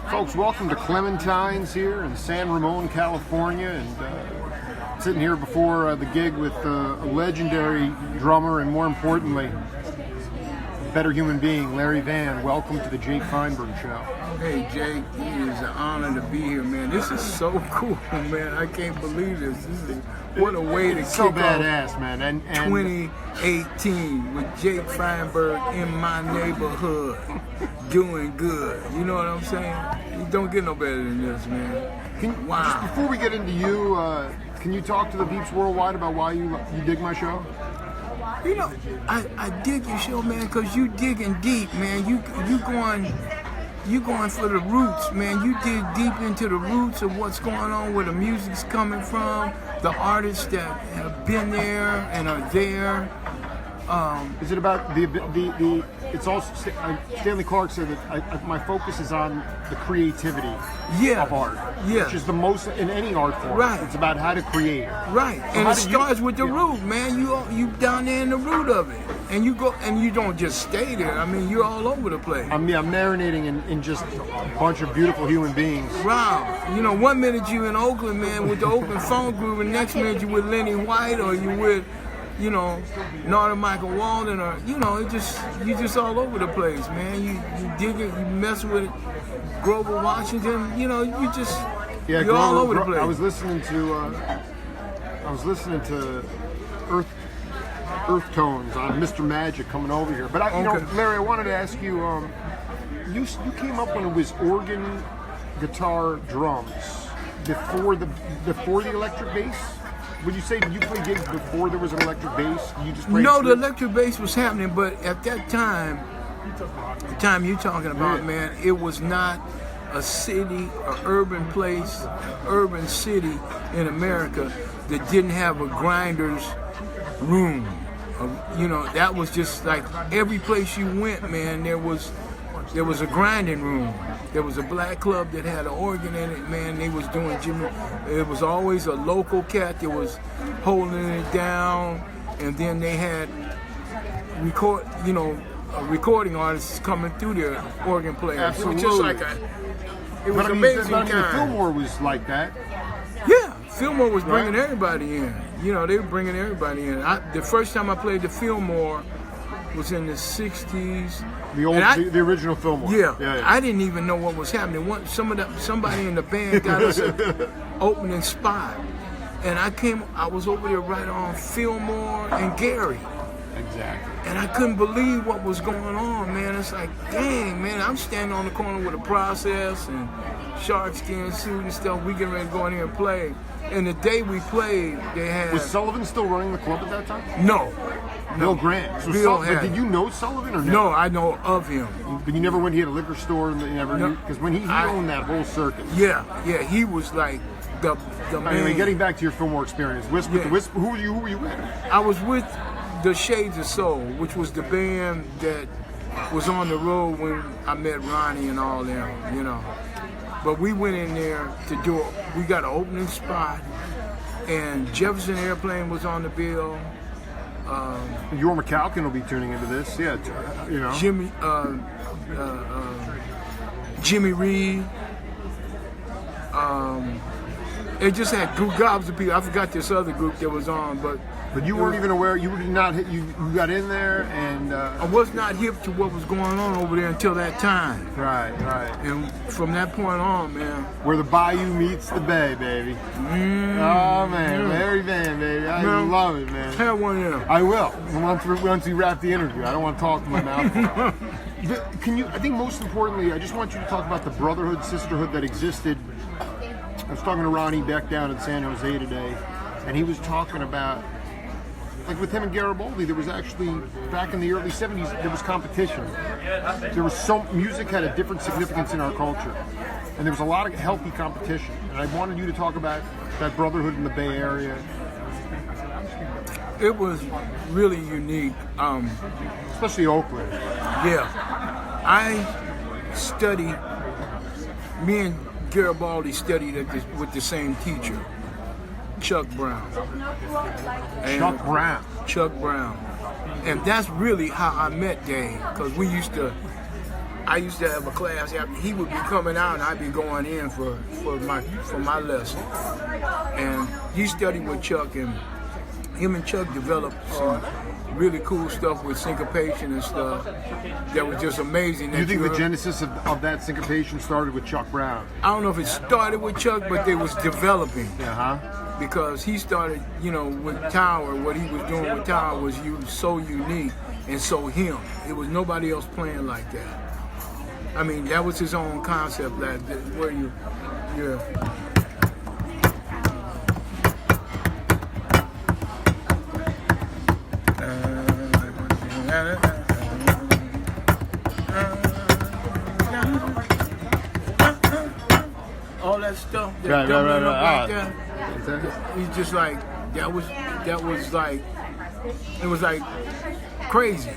Folks, welcome to Clementine's here in San Ramon, California, and sitting here before the gig with a legendary drummer and, more importantly, a better human being, Larry Vann. Welcome to the Jake Feinberg Show. Hey, Jake, it is an honor to be here, man. This is so cool, man. I can't believe this. What a way to so kick badass, off man. And 2018 with Jake Feinberg in my neighborhood, doing good. You know what I'm saying? You don't get no better than this, man. Wow. Just before we get into you, can you talk to the peeps worldwide about why you dig my show? You know, I dig your show, man, because you digging deep, man. You going for the roots, man. You dig deep into the roots of what's going on, where the music's coming from, the artists that have been there and are there. Is it about the it's also, Stanley Clark said that my focus is on the creativity of art, which is the most in any art form. Right. It's about how to create. Right, so and it starts with the root, man. You down there in the root of it, and you go, and you don't just stay there. I mean, you're all over the place. I'm marinating in just a bunch of beautiful human beings. Wow, you know, one minute you in Oakland, man, with the Oakland Phone Group, and next minute you with Lenny White, or you with, you know, Narda Michael Walden, or, you know, you just all over the place, man. You dig it, you mess with it. Grover Washington, you know, you're Grover, all over the place. I was listening to Earth Tones on Mr. Magic coming over here. But you know, Larry, I wanted to ask you, you came up when it was organ, guitar, drums, before the electric bass. Would you say, did you play gigs before there was an electric bass? You just played No, the electric bass was happening, but at that time, the time you're talking about, man, it was not a city, an urban place, urban city in America that didn't have a grinder's room. You know, that was just like every place you went, man, there was a grinding room. There was a black club that had an organ in it, man. They was doing Jimmy. It was always a local cat that was holding it down, and then they had recording artists coming through their organ players. Absolutely. It was just like it was amazing. The Fillmore was like that. Yeah, Fillmore was bringing everybody in. You know, they were bringing everybody in. The first time I played the Fillmore was in the 60s. The original Fillmore. Yeah. I didn't even know what was happening. Somebody in the band got us an opening spot, and I was over there right on Fillmore and Gary. Exactly. And I couldn't believe what was going on, man. It's like, dang, man, I'm standing on the corner with a Process and shark skin suit and stuff. We getting ready to go in here and play. And the day we played, they had... Was Sullivan still running the club at that time? No. Bill Grant. So Bill did you know Sullivan or no? No, I know of him. But you never went, he had a liquor store, and because when he owned that whole circuit. Yeah, he was like the man. Anyway, getting back to your Fillmore experience, who were you with? I was with the Shades of Soul, which was the band that was on the road when I met Ronnie and all them, you know. But we went in there we got an opening spot, and Jefferson Airplane was on the bill. Your McCalkin will be tuning into this, you know. Jimmy Reed. It just had gobs of people. I forgot this other group that was on, but you weren't even aware. You did not. You got in there, and I was not hip to what was going on over there until that time. Right. And from that point on, man, where the bayou meets the bay, baby. Oh man, Larry Vann, baby. I love it, man. Have one of them. I will. Once we wrap the interview, I don't want to talk to my mouth. I think most importantly, I just want you to talk about the brotherhood, sisterhood that existed. I was talking to Ronnie Beck down in San Jose today, and he was talking about, like with him and Garibaldi, there was actually, back in the early 70s, there was competition. There was music had a different significance in our culture, and there was a lot of healthy competition. And I wanted you to talk about that brotherhood in the Bay Area. It was really unique. Especially Oakland. Yeah. Me and Garibaldi studied with the same teacher, Chuck Brown. Chuck Brown. And that's really how I met Dave, because we used to I used to have a class. He would be coming out, and I'd be going in for my lesson. And he studied with Chuck, and him and Chuck developed some really cool stuff with syncopation and stuff that was just amazing. Do you think the genesis of that syncopation started with Chuck Brown? I don't know if it started with Chuck, but they was developing. Because he started, with Tower. What he was doing with Tower was so unique and so him. It was nobody else playing like that. I mean, that was his own concept, where you're. All that stuff. Right. He's just like that was like it was like crazy.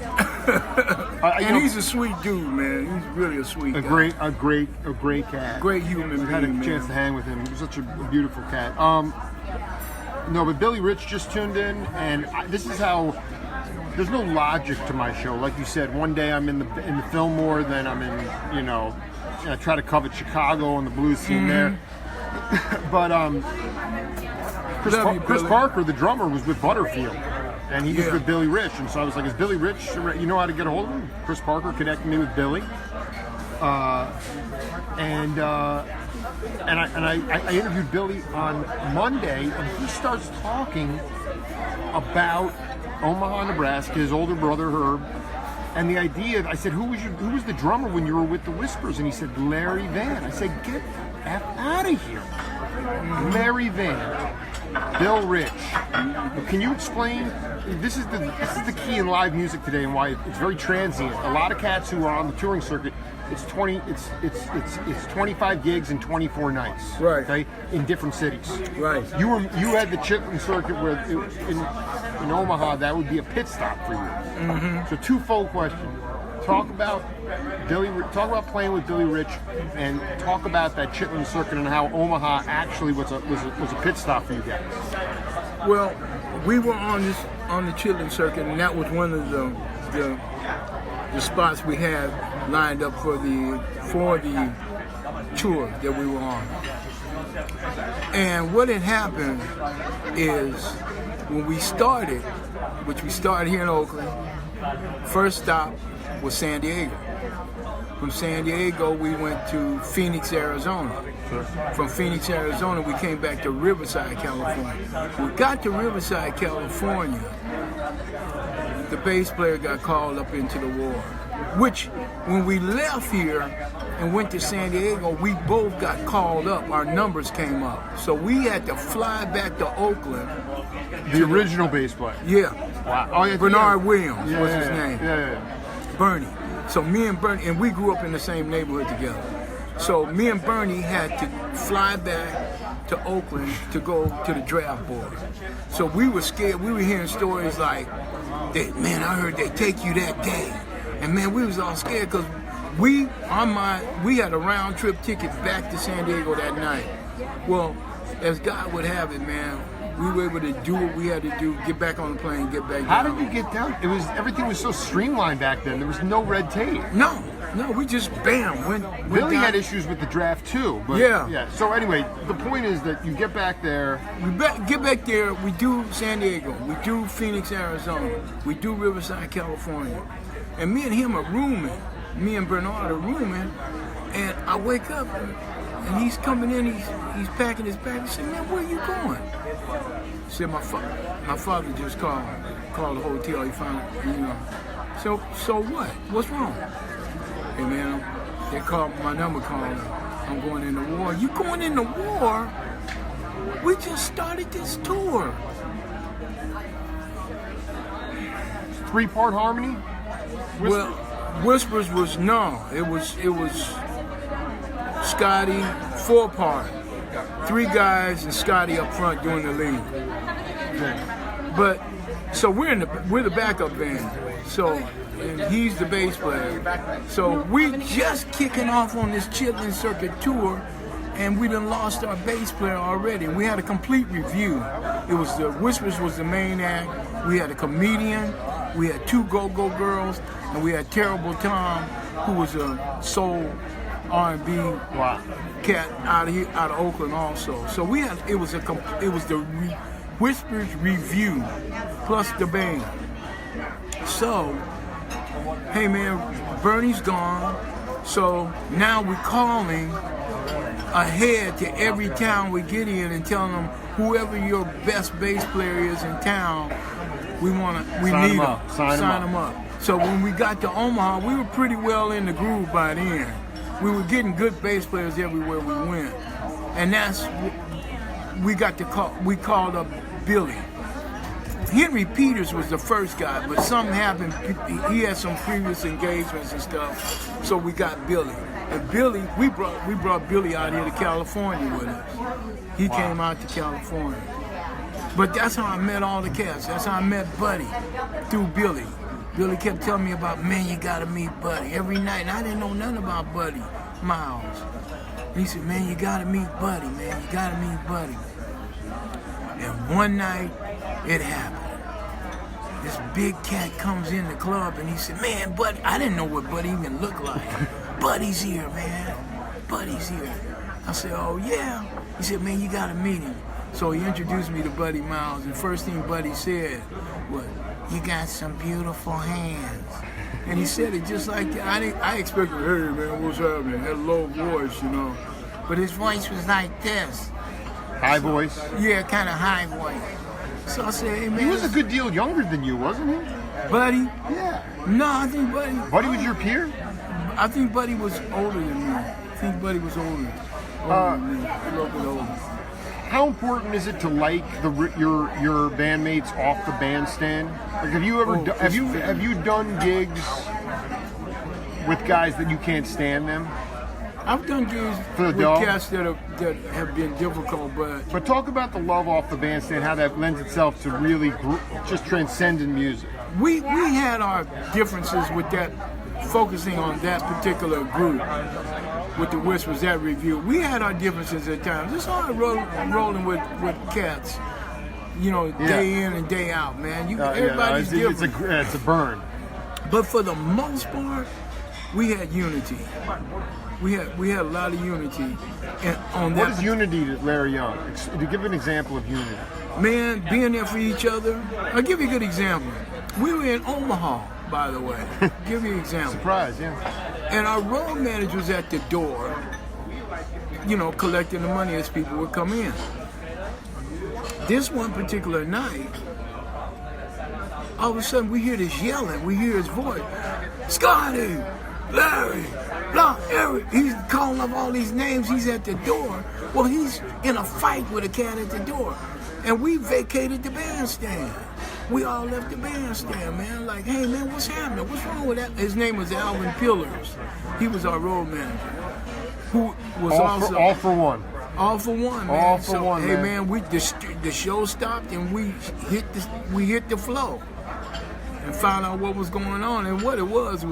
And he's a sweet dude, man. He's really a sweet guy. A great cat. Great human being. I had a chance to hang with him. He was such a beautiful cat. No, but Billy Rich just tuned in, and this is how. There's no logic to my show. Like you said, one day I'm in the Fillmore, then I'm in, I try to cover Chicago and the blues scene there. But Chris Parker, the drummer, was with Butterfield, and he was with Billy Rich, and so I was like, "Is Billy Rich? You know how to get a hold of him?" Chris Parker connected me with Billy, and I interviewed Billy on Monday, and he starts talking about Omaha, Nebraska, his older brother Herb, and the idea. I said, "Who was the drummer when you were with the Whispers?" And he said, "Larry Vann." I said, "Get the F out of here." Larry Vann, Bill Rich. Can you explain? This is the key in live music today, and why it's very transient. A lot of cats who are on the touring circuit, it's 25 gigs and 24 nights. Right. Okay, in different cities. Right. You had the Chitlin circuit where in Omaha that would be a pit stop for you. So twofold question. Talk about playing with Billy Rich, and talk about that Chitlin circuit and how Omaha actually was a pit stop for you guys. Well, we were on the Chitlin circuit, and that was one of the spots we had lined up for the tour that we were on. And what had happened is when we started, which we started here in Oakland, first stop was San Diego. From San Diego, we went to Phoenix, Arizona. Sure. From Phoenix, Arizona, we came back to Riverside, California. We got to Riverside, California. The bass player got called up into the war, which when we left here and went to San Diego, we both got called up. Our numbers came up. So we had to fly back to Oakland. The original bass player? Yeah. Wow. Oh, yeah, Bernard Williams was his name. Yeah. Bernie. So me and Bernie, and we grew up in the same neighborhood together. So me and Bernie had to fly back to Oakland to go to the draft board. So we were scared. We were hearing stories like, man, I heard they take you that day. And man, we was all scared because we had a round trip ticket back to San Diego that night. Well, as God would have it, man, we were able to do what we had to do, get back on the plane, get back down. How did you get down? Everything was so streamlined back then. There was no red tape. No, we just went Billy down. had issues with the draft too. But yeah. So anyway, the point is that you get back there. Get back there. We do San Diego. We do Phoenix, Arizona. We do Riverside, California. And me and him are rooming. Me and Bernard are rooming. And I wake up and he's coming in. He's packing his bag. He said, "Man, where you going?" He said, "My father just called the hotel. He found, So what? What's wrong?" "Hey man, they called my number. I'm going in the war." "You going in the war? We just started this tour." 3-part harmony. Well, Whispers was no. It was Scotty 4-part. 3 guys and Scotty up front doing the lead. But so we're the backup band. So and he's the bass player. So we just kicking off on this Chitlin Circuit tour, and we done lost our bass player already. We had a complete review. It was the Whispers was the main act. We had a comedian. We had 2 go-go girls, and we had Terrible Tom who was a soul R&B cat out of Oakland also. So we had it was the Whispers Review plus the band. So, hey man, Bernie's gone. So now we're calling ahead to every town we get in and telling them whoever your best bass player is in town, we need them. Sign them up. So when we got to Omaha, we were pretty well in the groove by then. We were getting good bass players everywhere we went, and we called up Billy. Henry Peters was the first guy, but something happened. He had some previous engagements and stuff, so we got Billy. And Billy, we brought Billy out here to California with us. He came out to California. But that's how I met all the cats. That's how I met Buddy, through Billy. Billy kept telling me about, man, you gotta meet Buddy every night. And I didn't know nothing about Buddy Miles. He said, man, you gotta meet Buddy, man. You gotta meet Buddy. And one night, it happened. This big cat comes in the club and he said, man, Buddy, I didn't know what Buddy even looked like. Buddy's here, man. Buddy's here. I said, oh yeah. He said, man, you gotta meet him. So he introduced me to Buddy Miles, and first thing Buddy said was, you got some beautiful hands. And he said it just like that. I expected, hey man, what's happening? Had a low voice, you know. But his voice was like this. High voice? Yeah, kind of high voice. So I said, hey man. He was a good deal younger than you, wasn't he? Buddy? Yeah. No, I think Buddy. Buddy was your peer? I think Buddy was older than me. I think Buddy was older than me. A little bit older. How important is it to like your bandmates off the bandstand? Like, have you ever have you done gigs with guys that you can't stand them? I've done gigs with cats that have been difficult, but talk about the love off the bandstand, how that lends itself to really just transcendent music. We had our differences with that, focusing on that particular group. With the Whispers, that review, we had our differences at times. It's hard rolling with cats, you know, day in and day out, man. Everybody's different. It's a burn. But for the most part, we had unity. We had a lot of unity. And on what is unity to Larry Young? To give an example of unity. Man, being there for each other. I'll give you a good example. We were in Omaha, by the way. Give you an example. Surprise, yeah. And our road manager was at the door, you know, collecting the money as people would come in. This one particular night, all of a sudden we hear this yelling, we hear his voice. Scotty, Larry, blah, Eric. He's calling up all these names, he's at the door. Well, he's in a fight with a cat at the door. And we vacated the bandstand. We all left the bandstand, man. Like, hey, man, what's happening? What's wrong with that? His name was Alvin Pillars. He was our road manager. Who was all for one. All for one, man. All for one, hey, man. The show stopped and we hit the flow and found out what was going on. And what it was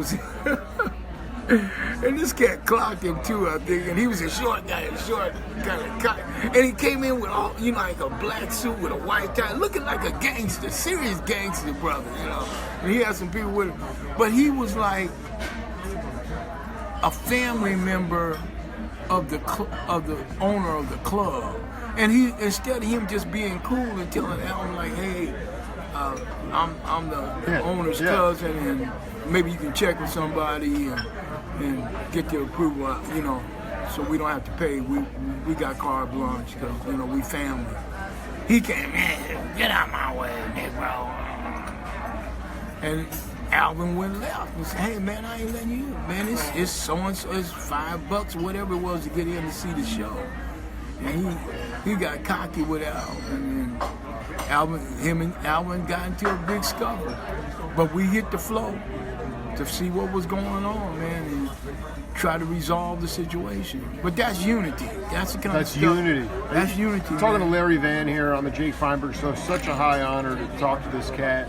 and this cat clocked him too, I think, and he was a short guy, and he came in with all, you know, like a black suit with a white tie, looking like a gangster, serious gangster brother, you know. And he had some people with him, but he was like a family member of the owner of the club, and he, instead of him just being cool and telling Alan like, hey, I'm the owner's cousin, and maybe you can check with somebody and get the approval, you know, so we don't have to pay. We got carte blanche because, you know, we family. He came in, get out my way, Negro. And Alvin went left and said, hey man, I ain't letting you, man, it's so-and-so, it's $5, whatever it was to get in to see the show. And he got cocky with Alvin, and him and Alvin got into a big scuffle. But we hit the flow to see what was going on, man, and try to resolve the situation. But that's unity. That's the kind of stuff. Unity. That's unity. Talking to Larry Vann here on the Jake Feinberg Show. Such a high honor to talk to this cat.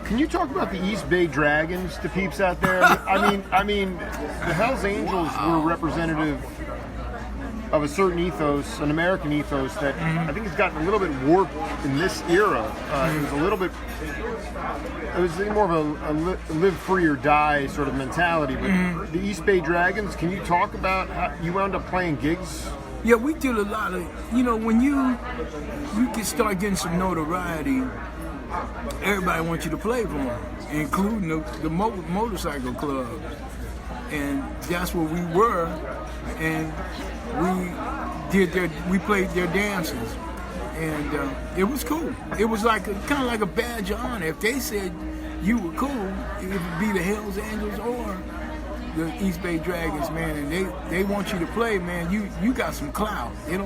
Can you talk about the East Bay Dragons to peeps out there? I mean, the Hells Angels were representative of a certain ethos, an American ethos that I think has gotten a little bit warped in this era. It was a little bit, it was more of a live free or die sort of mentality. But the East Bay Dragons, can you talk about how you wound up playing gigs? Yeah, we did a lot of, when you can start getting some notoriety, everybody wants you to play for them, including the motorcycle clubs. And that's where we were, and we played their dances, and it was cool. It was like kind of like a badge of honor. If they said you were cool, it would be the Hells Angels or the East Bay Dragons, man, and they want you to play, man. You got some clout. It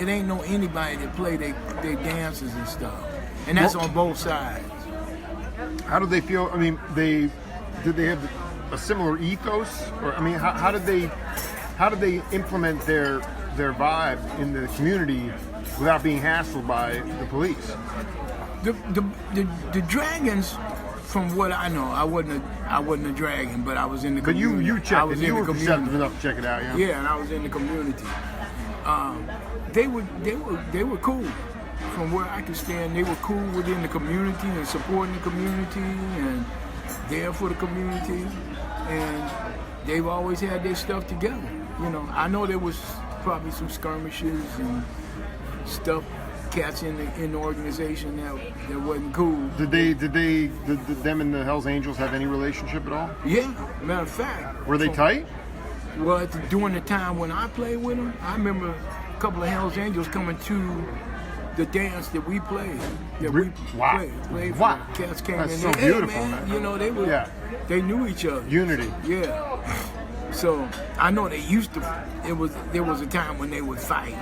ain't no anybody that play they dances and stuff, and that's on both sides. How did they feel? I mean, did they have a similar ethos, or I mean, how did they implement their vibe in the community without being hassled by the police? The Dragons, from what I know, I wasn't a dragon, but I was in the community. But you checked it. You were receptive enough to check it out, yeah. Yeah, and I was in the community. They were cool. From where I could stand, they were cool within the community and supporting the community and there for the community, and they've always had their stuff together. I know there was probably some skirmishes and stuff, cats in the organization that wasn't cool. Did them and the Hells Angels have any relationship at all? Yeah, matter of fact. Were they tight? Well, during the time when I played with them, I remember a couple of Hells Angels coming to the dance that we played. Played wow. Cats came That's in so there. beautiful, Hey, man. man. They knew each other. Unity. Yeah. So I know they used to. There was a time when they would fight,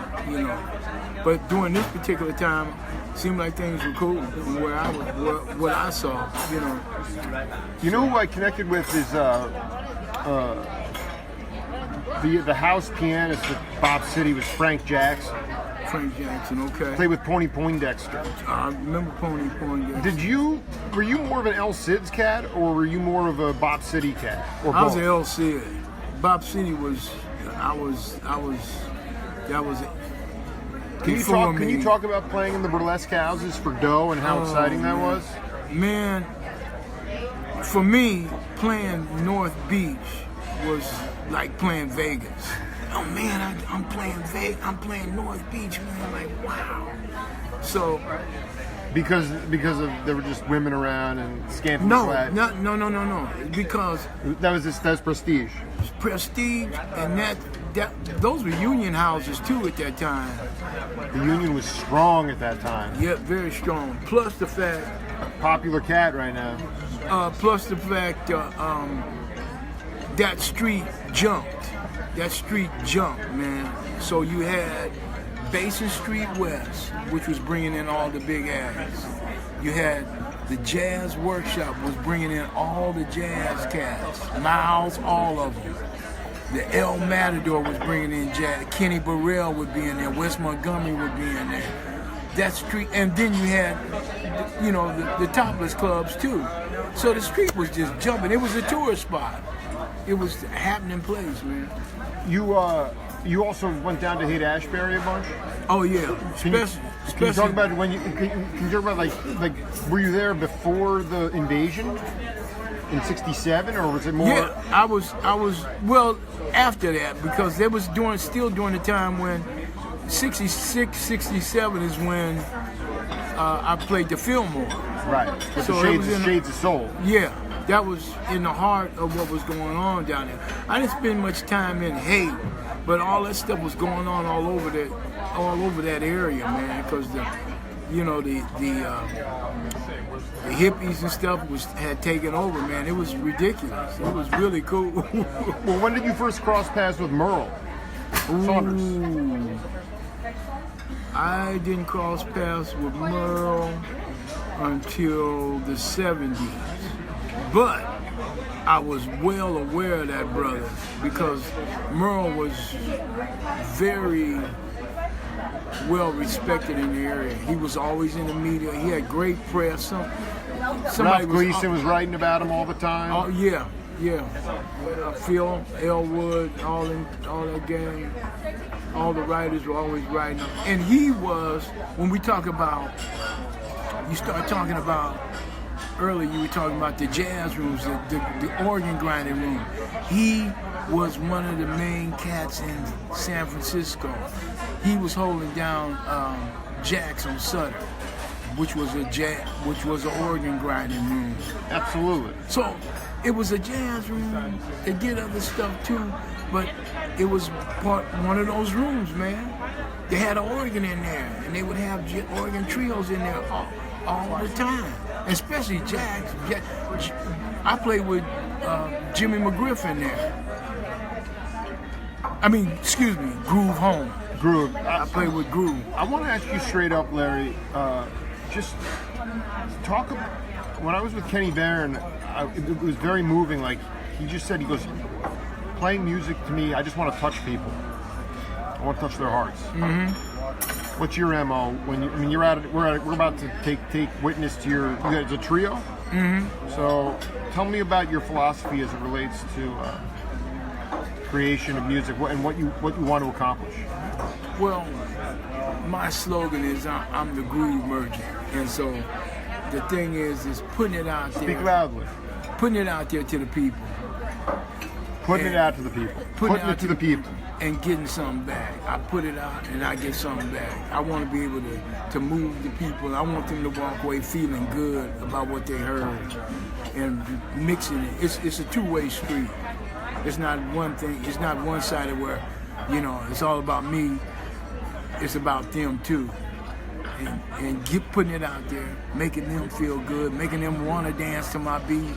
But during this particular time, it seemed like things were cool. Where I was, what I saw, You know who I connected with is the house pianist at Bob City was Frank Jackson. Frank Jackson, okay. Played with Pony Poindexter. I remember Pony Poindexter. Were you more of an El Cid's cat, or were you more of a Bob City cat? Or I was both? an El Cid. Bob City was, that was it. Can you talk about playing in the burlesque houses for dough and how exciting that was? Man, for me, playing North Beach was like playing Vegas. Oh man, I'm playing Vegas. I'm playing North Beach, man. I'm like, wow. So because there were just women around and scantily clad. No. Because that's prestige. Prestige, and those were union houses too at that time. The union was strong at that time. Yeah, very strong. Plus the fact, popular cat right now. Plus the fact that street jumped. That street jumped, man. So you had Basin Street West, which was bringing in all the big acts. You had the Jazz Workshop was bringing in all the jazz cats. Miles, all of them. The El Matador was bringing in jazz. Kenny Burrell would be in there. Wes Montgomery would be in there. That street, and then you had, the topless clubs too. So the street was just jumping. It was a tourist spot. It was a happening place, man. You also went down to Haight-Ashbury a bunch? Oh yeah. Can you talk about when can you talk about like were you there before the invasion in '67, or was it more? Yeah, I was well after that, because there was still during the time when 66, 67 is when I played the Fillmore. Right. With So the Shades of Soul. Yeah. That was in the heart of what was going on down there. I didn't spend much time in Haight, but all that stuff was going on all over that area, man. Because the hippies and stuff had taken over, man. It was ridiculous. It was really cool. Well, when did you first cross paths with Merle Saunders? I didn't cross paths with Merle until the 70s. But I was well aware of that brother, because Merle was very well respected in the area. He was always in the media. He had great press. Ralph Gleason was writing about him all the time. Oh yeah, Phil, Elwood, all that gang, all the writers were always writing. And he was, when we talk about, you start talking about, earlier you were talking about the jazz rooms, the organ grinding room. He was one of the main cats in San Francisco. He was holding down Jack's on Sutter, which was an organ grinding room. Absolutely. So it was a jazz room. They did other stuff too, but it was one of those rooms, man. They had an organ in there, and they would have organ trios in there all the time, especially Jack's. I played with Jimmy McGriff in there. I mean, excuse me, Groove Home. Groove. I played with Groove. I want to ask you straight up, Larry. Just talk about, when I was with Kenny Barron, it was very moving. Like he just said, he goes, playing music to me, I just want to touch people. I want to touch their hearts. Mm-hmm. What's your MO when you're at it? We're about to take witness to you guys a trio. Mm-hmm. So tell me about your philosophy as it relates to creation of music and what you want to accomplish. Well, my slogan is I'm the groove merchant, and so the thing is putting it out there. Speak loudly. Putting it out there to the people. Putting it out to the people. Putting it to the people. And getting something back. I put it out and I get something back. I want to be able to move the people. I want them to walk away feeling good about what they heard and mixing it. It's a two-way street. It's not one thing. It's not one-sided where, it's all about me. It's about them too. And putting it out there, making them feel good, making them want to dance to my beat,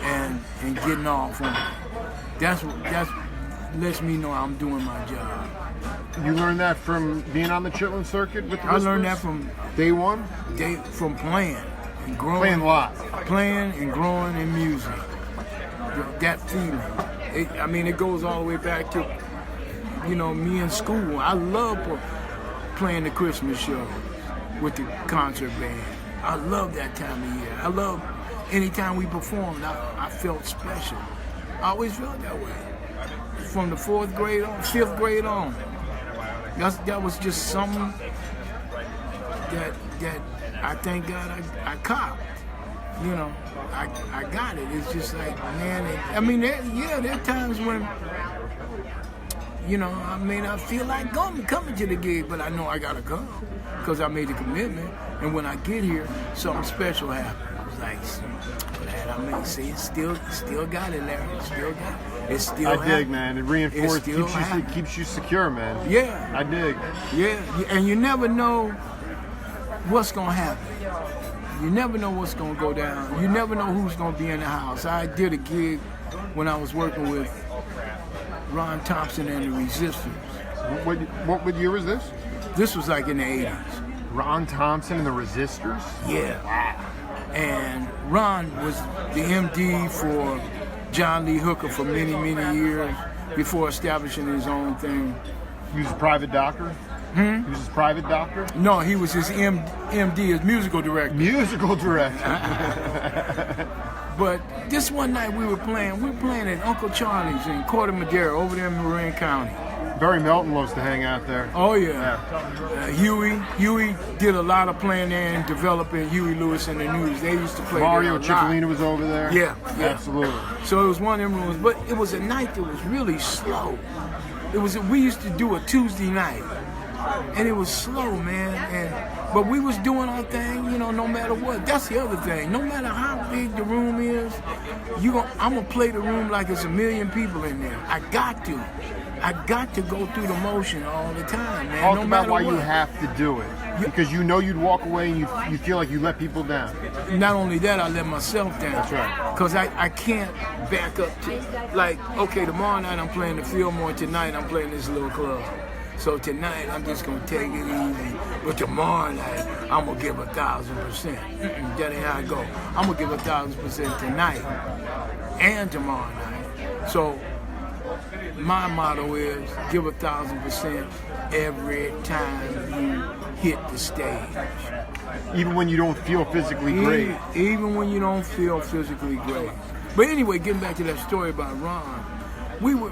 and getting off on it. That's lets me know I'm doing my job. You learned that from being on the Chitlin circuit with the I learned that from day one? From playing and growing. Playing live. Playing and growing in music. That feeling. It goes all the way back to, me in school. I love playing the Christmas shows with the concert band. I love that time of year. I love anytime we performed, I felt special. I always felt that way. From the 4th grade on, 5th grade on. That was just something that I thank God I copped. I got it. It's just like, man, there are times when, I may not feel like coming to the gig, but I know I gotta come because I made a commitment. And when I get here, something special happens. It's like, glad see, it's still got it, Larry. It's still got it. It's still I dig, man. It reinforces, keeps you secure, man. Yeah. I dig. Yeah, and you never know what's gonna happen. You never know what's gonna go down. You never know who's gonna be in the house. I did a gig when I was working with Ron Thompson and the Resistors. What year was this? This was like in the 80s. Ron Thompson and the Resistors? Yeah. And Ron was the MD for John Lee Hooker for many, many years before establishing his own thing. He was a private doctor? He was his private doctor? No, he was his MD, his musical director. Musical director. But this one night we were playing at Uncle Charlie's in Corte Madera over there in Marin County. Barry Melton loves to hang out there. Oh, yeah. Huey did a lot of playing there and developing Huey Lewis and the News. They used to play Mario there a lot. Cipollina was over there. Yeah. Absolutely. So it was one of them rooms, but it was a night that was really slow. We used to do a Tuesday night, and it was slow, man. But we was doing our thing, no matter what. That's the other thing. No matter how big the room is, I'm gonna play the room like it's 1 million people in there. I got to go through the motion all the time, man. Talk no about why what. you have to do it. Because you'd walk away and you feel like you let people down. Not only that, I let myself down. That's right. Because I can't back up to, like, okay, tomorrow night I'm playing the Fillmore, tonight I'm playing this little club. So tonight I'm just going to take it easy. But tomorrow night I'm going to give 1,000%. That ain't how I go. I'm going to give 1,000% tonight and tomorrow night. So my motto is give 1,000% every time you hit the stage. Even when you don't feel physically great. Even when you don't feel physically great. But anyway, getting back to that story about Ron, we were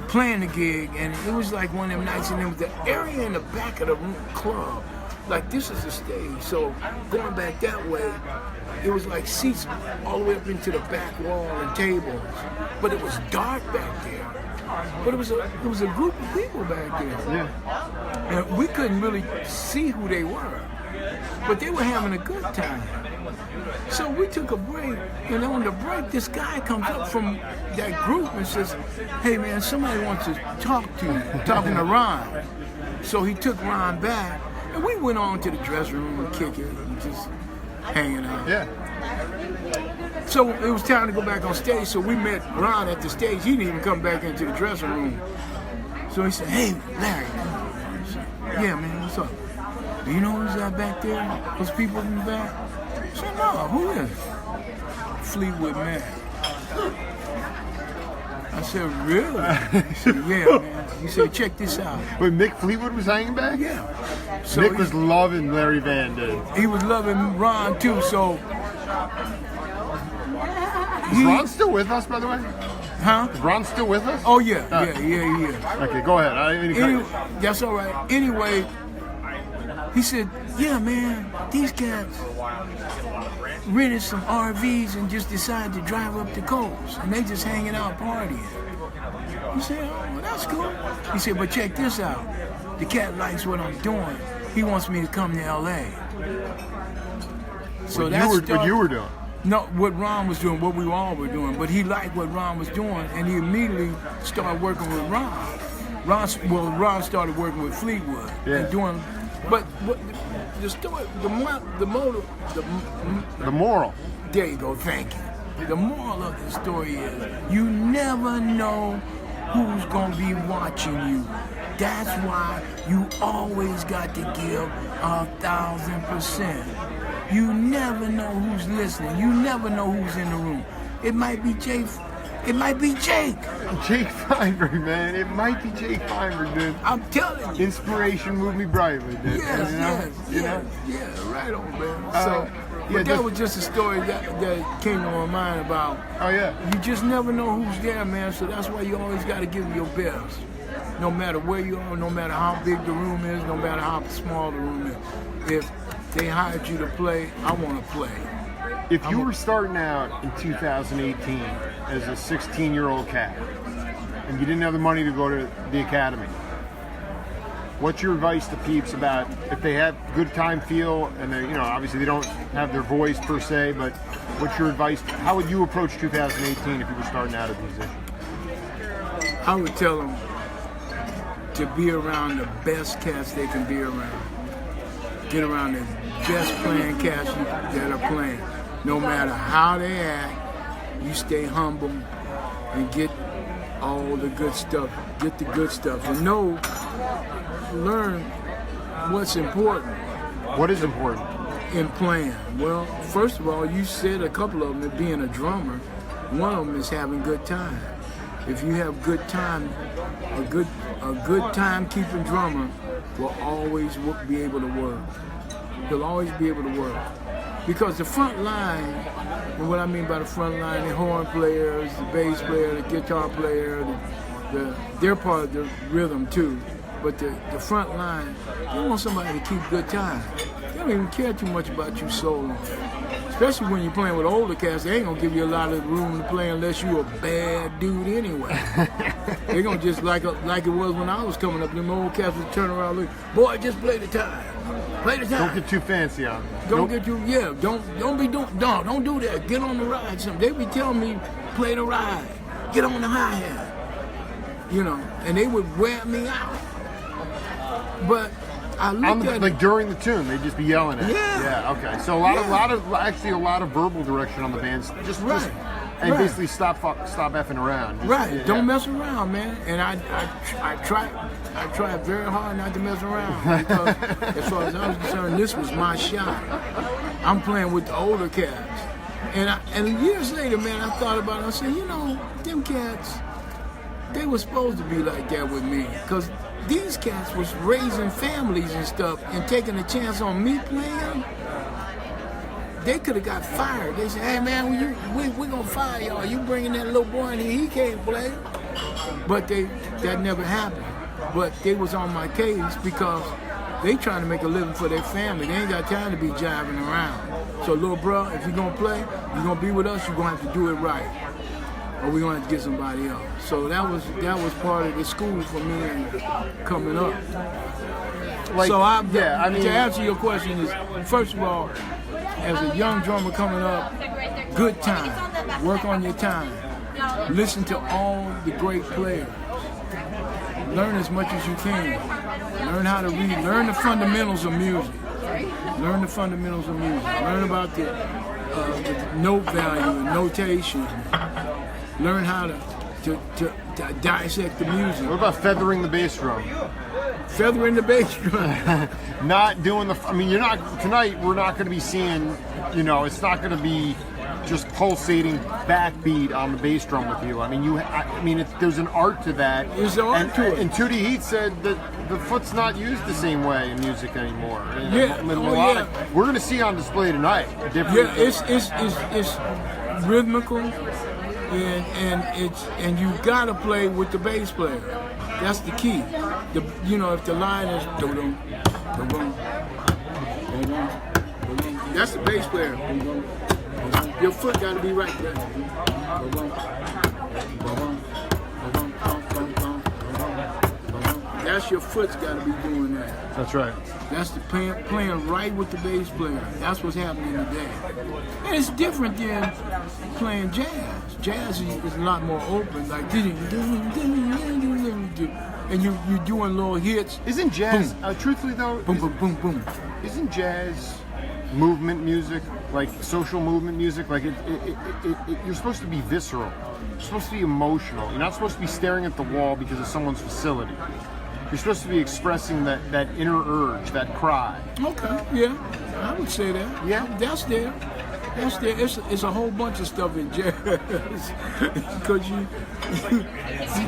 playing the gig, and it was like one of them nights, and there was the area in the back of the club. Like, this is the stage, so going back that way, it was like seats all the way up into the back wall and tables. But it was dark back there. But it was a group of people back there. Yeah. And we couldn't really see who they were. But they were having a good time. So we took a break, and on the break, this guy comes up from that group and says, "Hey man, somebody wants to talk to you," talking to Ron. So he took Ron back, and we went on to the dressing room and kick it and just hanging out. Yeah. So it was time to go back on stage, so we met Ron at the stage. He didn't even come back into the dressing room. So he said, "Hey, Larry." I said, "Yeah, man, what's up? Do you know who's that back there? Those people in the back?" I said, "No, who is it?" "Fleetwood Mac." I said, "Really?" He said, "Yeah, man." He said, "Check this out." Wait, Mick Fleetwood was hanging back? Yeah. So Mick was loving Larry Vann, dude. he was loving Ron too, so Is Ron still with us, by the way? huh? Is Ron still with us? Oh yeah, yeah. Okay, go ahead. I didn't even That's all right. Anyway, he said, "Yeah, man, these cats rented some RVs and just decided to drive up the coast, and they just hanging out partying." He said, "Oh, well, that's cool." He said, "But check this out. The cat likes what I'm doing. He wants me to come to LA." So what you were doing. No, what Ron was doing, what we all were doing, but he liked what Ron was doing, and he immediately started working with Ron. Ron started working with Fleetwood and doing. But the story, The moral. there you go, thank you. The moral of the story is you never know who's gonna be watching you. That's why you always got to give 1,000%. You never know who's listening. You never know who's in the room. It might be Jake. It might be Jake. Jake Feinberg, man. It might be Jake Feinberg, dude. I'm telling you. Inspiration moved me brightly, dude. Yes, right on, man. But that was just a story that came to my mind about. Oh yeah. You just never know who's there, man. So that's why you always got to give them your best. No matter where you are, no matter how big the room is, no matter how small the room is. If they hired you to play, I want to play. If you were starting out in 2018 as a 16-year-old cat, and you didn't have the money to go to the academy, what's your advice to peeps about if they have good time feel and they, obviously they don't have their voice per se, but what's your advice? How would you approach 2018 if you were starting out as a musician? I would tell them to be around the best cats they can be around. Get around the best playing cats that are playing. No matter how they act, you stay humble and get all the good stuff. Get the good stuff and learn what's important. What is important? In playing. Well, first of all, you said a couple of them, being a drummer. One of them is having good time. If you have good time, a good time-keeping drummer will always be able to work. He'll always be able to work. Because the front line, and what I mean by the front line, the horn players, the bass player, the guitar player, they're part of the rhythm too. But the front line, they want somebody to keep good time. They don't even care too much about you soloing. Especially when you're playing with older cats, they ain't gonna give you a lot of room to play unless you a bad dude anyway. They're gonna just like it was when I was coming up. Them old cats would turn around and look, "Boy, just play the time. Play the time. Don't get too fancy on it. Don't do that. Get on the ride." They be telling me, "Play the ride. Get on the hi-hat." And they would wear me out. But I looked at like during the tune, they'd just be yelling at it. Yeah. Okay. So a lot of verbal direction on the bands. Just basically stop effing around. Right. Don't mess around, man. And I tried very hard not to mess around because as far as I was concerned, this was my shot. I'm playing with the older cats. And years later, man, I thought about it. I said, them cats, they were supposed to be like that with me. Because these cats was raising families and stuff and taking a chance on me playing. they could have got fired. They said, "Hey man, we're gonna fire y'all. You bringing that little boy in here? He can't play." But that never happened. But they was on my case because they trying to make a living for their family. They ain't got time to be jiving around. So, little bro, if you're gonna play, you're gonna be with us. You're gonna have to do it right, or we're gonna have to get somebody else. So that was part of the school for me and coming up. Like, So to answer your question is, first of all, as a young drummer coming up, good time. Work on your time. Listen to all the great players. Learn as much as you can. Learn how to read. Learn the fundamentals of music. Learn the fundamentals of music. Learn about the note value and notation. Learn how to dissect the music. What about feathering the bass drum? Feathering the bass drum. Not doing the. I mean, you're not tonight. We're not going to be seeing. It's not going to be just pulsating backbeat on the bass drum with you. I mean, there's an art to that. There's an art to it. And Tootie Heat said that the foot's not used the same way in music anymore. Yeah. Melodic. We're going to see on display tonight. Yeah, it's rhythmical, and you gotta play with the bass player. That's the key. If the line is dum dum, that's the bass player. Your foot got to be right there. That's your foot's got to be doing that. That's right. That's the playing right with the bass player. That's what's happening today. And it's different than playing jazz. Jazz is a lot more open, like and you're doing little hits. Isn't jazz, truthfully though, boom, boom, boom, boom. Isn't jazz movement music, like social movement music? Like you're supposed to be visceral. You're supposed to be emotional. You're not supposed to be staring at the wall because of someone's facility. You're supposed to be expressing that inner urge, that cry. Okay, yeah, I would say that. Yeah, that's there. That's there. It's a whole bunch of stuff in jazz because you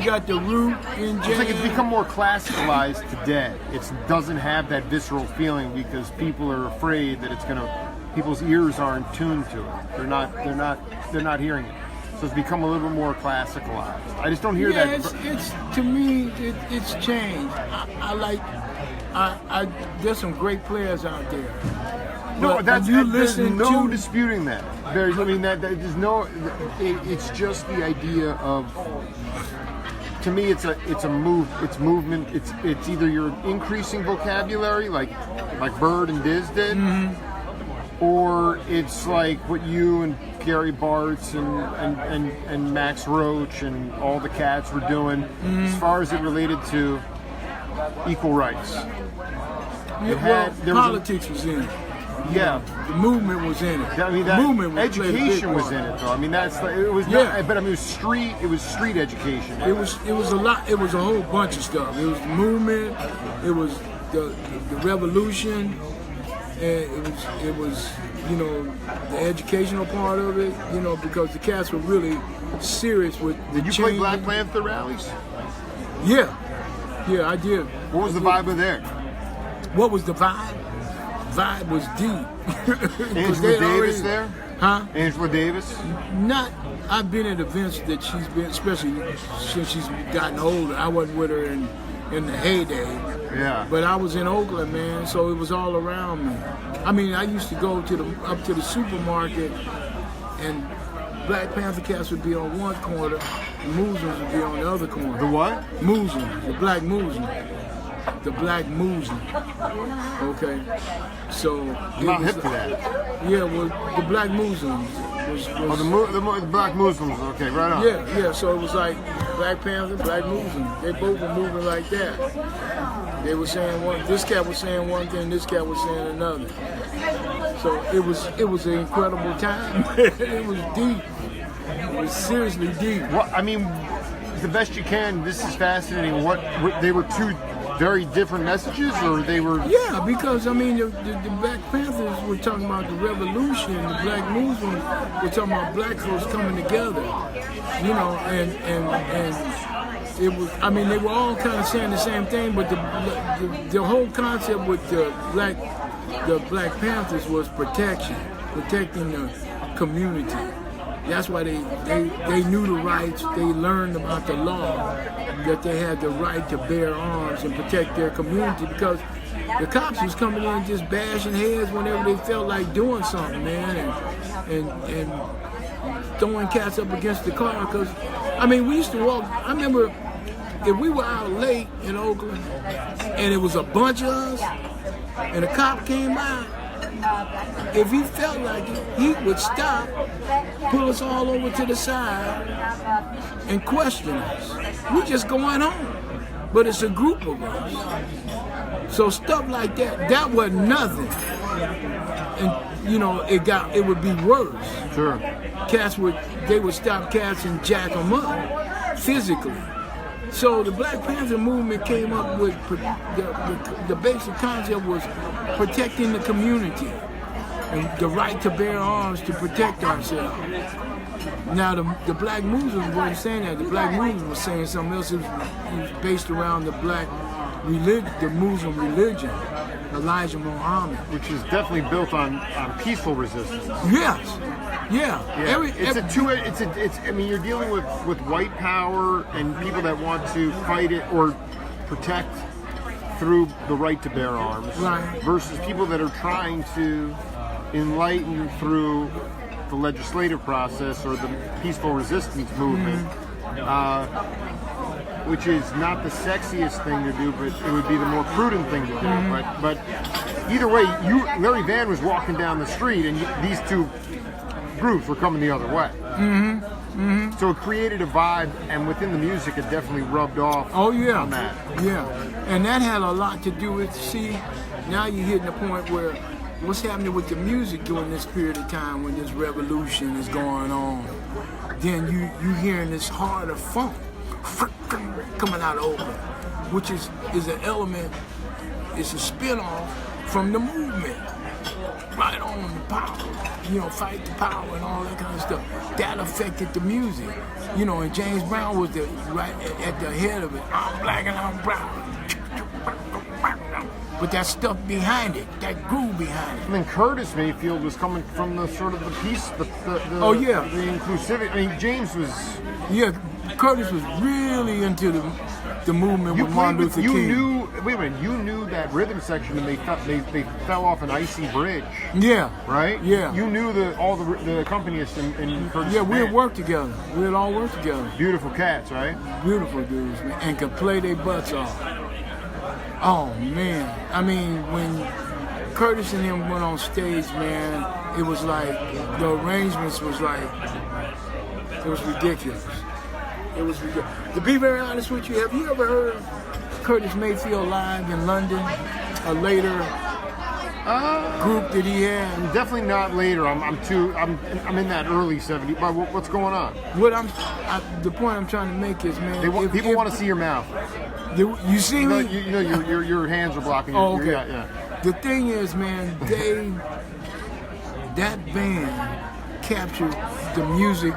got the root in jazz. It's like it's become more classicalized today. It doesn't have that visceral feeling because people are afraid that people's ears aren't tuned to it. They're not hearing it. So it's become a little bit more classicalized. I just don't hear that. It's to me, it's changed. There's some great players out there. No, there's no to disputing that. There's no. It's just the idea of. To me, it's movement. It's either you're increasing vocabulary like Bird and Diz did, or it's like what you and Gary Bartz and Max Roach and all the cats were doing as far as it related to equal rights. Politics was in it. Yeah, the movement was in it. I mean, education was in it, though. I mean, it was. Yeah. Not, but I mean, it was street education. It was a lot. It was a whole bunch of stuff. It was the movement. It was the revolution. And it was the educational part of it. Because the cats were really serious with the Did you play Black Panther rallies? Yeah, I did. What was the vibe there? What was the vibe? Vibe was deep. Angela Davis there? Huh? Angela Davis? I've been at events that she's been, especially since she's gotten older. I wasn't with her in the heyday. Yeah. But I was in Oakland, man, so it was all around me. I mean, I used to go up to the supermarket, and Black Panther cats would be on one corner, and Muslims would be on the other corner. The what? Muslims, the black Muslim. The black Muslim. Okay. So I'm not hip to that. Yeah, well, the black Muslims was the black Muslims. Okay, right on. Yeah. So it was like Black Panther, black Muslim. They both were moving like that. They were saying this cat was saying one thing, this cat was saying another. So it was an incredible time. It was deep. It was seriously deep. Well, I mean, the best you can. This is fascinating. What they were two very different messages, or they were? Yeah, because I mean, the Black Panthers were talking about the revolution. The Black Muslims were talking about black folks coming together. And it was. I mean, they were all kind of saying the same thing, but the whole concept with the Black Panthers was protection. protecting the community. That's why they knew the rights. They learned about the law, that they had the right to bear arms and protect their community, because the cops was coming in just bashing heads whenever they felt like doing something, man, and throwing cats up against the car. Because, I mean, we used to walk. I remember if we were out late in Oakland and it was a bunch of us and a cop came out, if he felt like it, he would stop, pull us all over to the side, and question us. We just going home, but it's a group of us. So stuff like that was nothing. And you know, it would be worse. Sure. They would stop cats and jack them up physically. So the Black Panther movement came up with the basic concept was protecting the community and the right to bear arms to protect ourselves. Now the Black Muslims weren't saying that. The Black Muslims were saying something else. It was based around the black religion, the Muslim religion, Elijah Muhammad, which is definitely built on peaceful resistance. Yes. Yeah. I mean, you're dealing with white power and people that want to fight it or protect through the right to bear arms, right, versus people that are trying to enlighten through the legislative process or the peaceful resistance movement, which is not the sexiest thing to do, but it would be the more prudent thing to do. But either way, Larry Vann was walking down the street, and these two groups were coming the other way. So it created a vibe, and within the music, it definitely rubbed off. Oh yeah, on that. Yeah, and that had a lot to do with. See, now you're hitting the point where what's happening with the music during this period of time when this revolution is going on. Then you hearing this harder funk coming out of Oakland, which is an element. It's a spin-off from the movement. Right on the power, fight the power and all that kind of stuff. That affected the music, and James Brown was right at the head of it. I'm black and I'm brown. But that stuff behind it, that groove behind it. And then Curtis Mayfield was coming from the sort of the peace, the inclusivity. I mean, James was. Yeah, Curtis was really into the movement with Martin Luther King. You knew that rhythm section, and they fell off an icy bridge. Yeah. Right? Yeah. You knew all the accompanists in Curtis. Yeah, we had worked together. We had all worked together. Beautiful cats, right? Beautiful dudes, man, and could play their butts off. Oh, man. I mean, when Curtis and him went on stage, man, it was like, the arrangements was like, it was ridiculous. It was ridiculous. To be very honest with you, have you ever heard Curtis Mayfield live in London? A later group that he had? Definitely not later. I'm in that early '70s. But what's going on? The point I'm trying to make is, man, people want to see your mouth. You see me? Your hands are blocking. Oh, okay. Yeah. The thing is, man, that band captured the music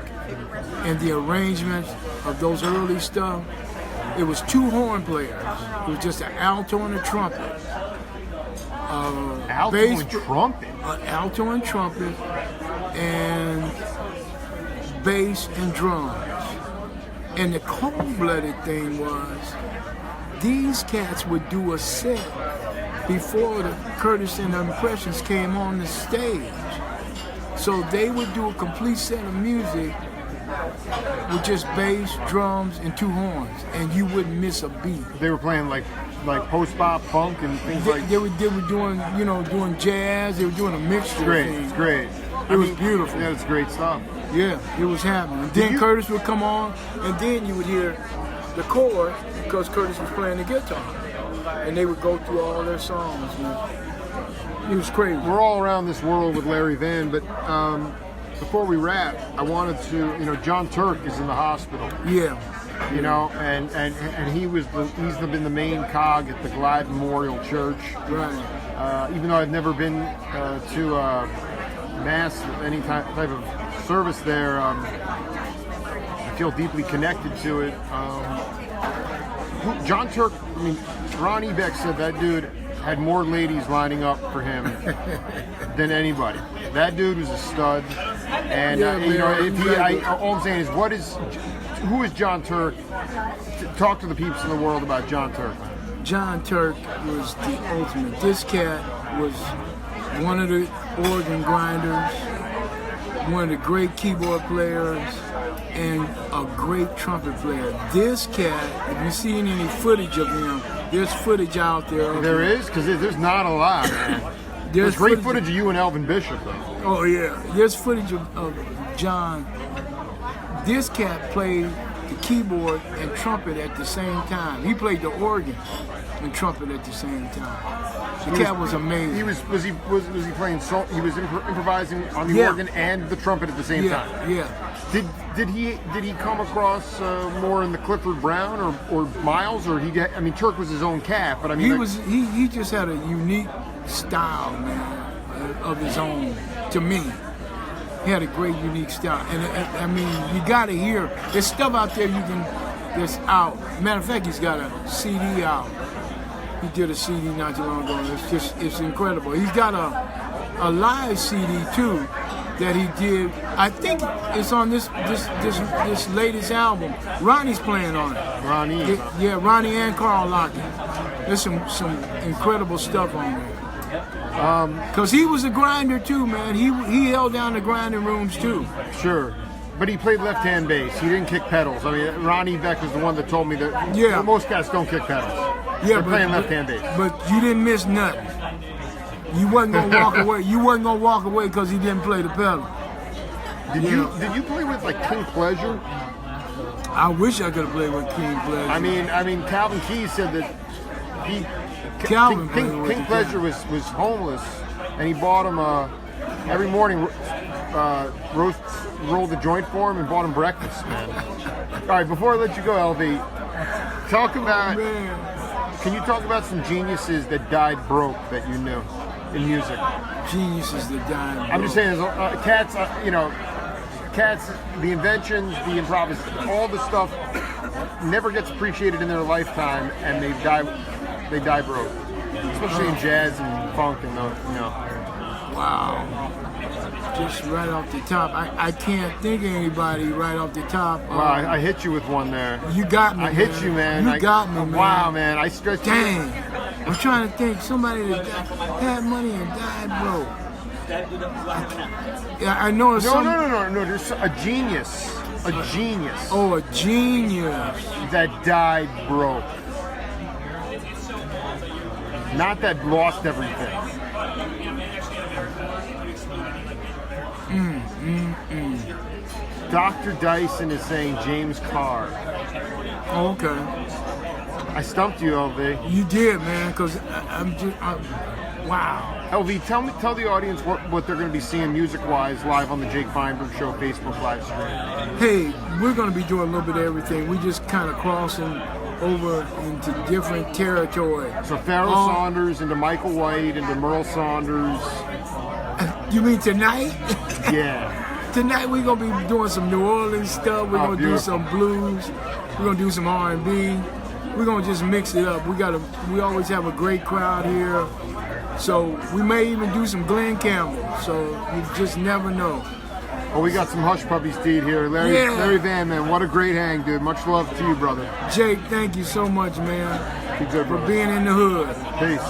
and the arrangements of those early stuff. It was two horn players. It was just an alto and a trumpet. Alto and trumpet? Alto and trumpet, and bass and drums. And the cold-blooded thing was, these cats would do a set before the Curtis and the Impressions came on the stage. So they would do a complete set of music with just bass, drums, and two horns, and you wouldn't miss a beat. They were playing like post-bop, funk, and things They were doing jazz. They were doing a mixture. It's great. It was beautiful. Yeah, it's great stuff. Yeah, it was happening. Then Curtis would come on, and then you would hear the chorus because Curtis was playing the guitar, and they would go through all their songs. Man. It was crazy. We're all around this world with Larry Vann, but before we wrap, I wanted to, John Turk is in the hospital. Yeah. And he's been the main cog at the Glide Memorial Church. Right. Even though I've never been to mass, any type of service there, I feel deeply connected to it. John Turk, Ron Ebeck said that dude had more ladies lining up for him than anybody. That dude was a stud. And you know, all I'm saying is, who is John Turk? Talk to the peeps in the world about John Turk. John Turk was the ultimate. This cat was one of the organ grinders, one of the great keyboard players, and a great trumpet player. This cat, if you've seen any footage of him, there's footage out there. There is? Because there's not a lot, man. There's great footage of you and Elvin Bishop, though. Oh, yeah. There's footage of John. This cat played the keyboard and trumpet at the same time. He played the organ and trumpet at the same time. The cat was amazing. Was he playing solo? He was improvising on the organ and the trumpet at the same time. Yeah. Did he come across more in the Clifford Brown or Miles, or Turk was his own cat, but I mean he just had a unique style, man, of his own. To me, he had a great unique style, and I mean, you got to hear. There's stuff out there that's out. Matter of fact, he's got a CD out. He did a CD not too long ago. It's incredible. He's got a live CD too that he did. I think it's on this latest album. Ronnie's playing on it. Ronnie. Yeah, Ronnie and Carl Lockett. There's some incredible stuff on there. Cause he was a grinder too, man. He held down the grinding rooms too. Sure. But he played left-hand bass. He didn't kick pedals. I mean, Ronnie Beck was the one that told me that most cats don't kick pedals. Yeah, they're playing left-hand bass. But you didn't miss nothing. You wasn't gonna walk away. You wasn't gonna walk away because he didn't play the pedal. Did you play with like King Pleasure? I wish I could have played with King Pleasure. I mean, Calvin Keys said that King Pleasure was homeless, and he bought him every morning rolled the joint for him and bought him breakfast, man. All right, before I let you go, LV, can you talk about some geniuses that died broke that you knew in music? Geniuses that died broke. I'm just saying, cats, cats, the inventions, the improvisation, all the stuff never gets appreciated in their lifetime, and they die broke, especially in jazz and funk and Wow. Just right off the top, I can't think of anybody right off the top. Wow, I hit you with one there. You got me. I hit you, man. You got me, man. Wow, man. I stretched. Dang. I'm trying to think. Somebody that had money and died broke. Yeah, I know. No. There's a genius. A genius. Oh, a genius. That died broke. Not that lost everything. Dr. Dyson is saying James Carr. Oh, okay. I stumped you, LV. You did, man, because wow. LV, tell the audience what they're going to be seeing music-wise live on the Jake Feinberg Show Facebook live stream. Hey, we're going to be doing a little bit of everything. We just kind of crossing over into different territory. So Pharoah Saunders into Michael White into Merle Saunders. You mean tonight? Yeah. Tonight we're going to be doing some New Orleans stuff. We're going to do some blues. We're going to do some R&B. We're going to just mix it up. We always have a great crowd here. So we may even do some Glenn Campbell. So you just never know. Well, we got some Hush Puppies Steed here. Larry Vann, man, what a great hang, dude. Much love to you, brother. Jake, thank you so much, man, Be good, for being in the hood. Peace.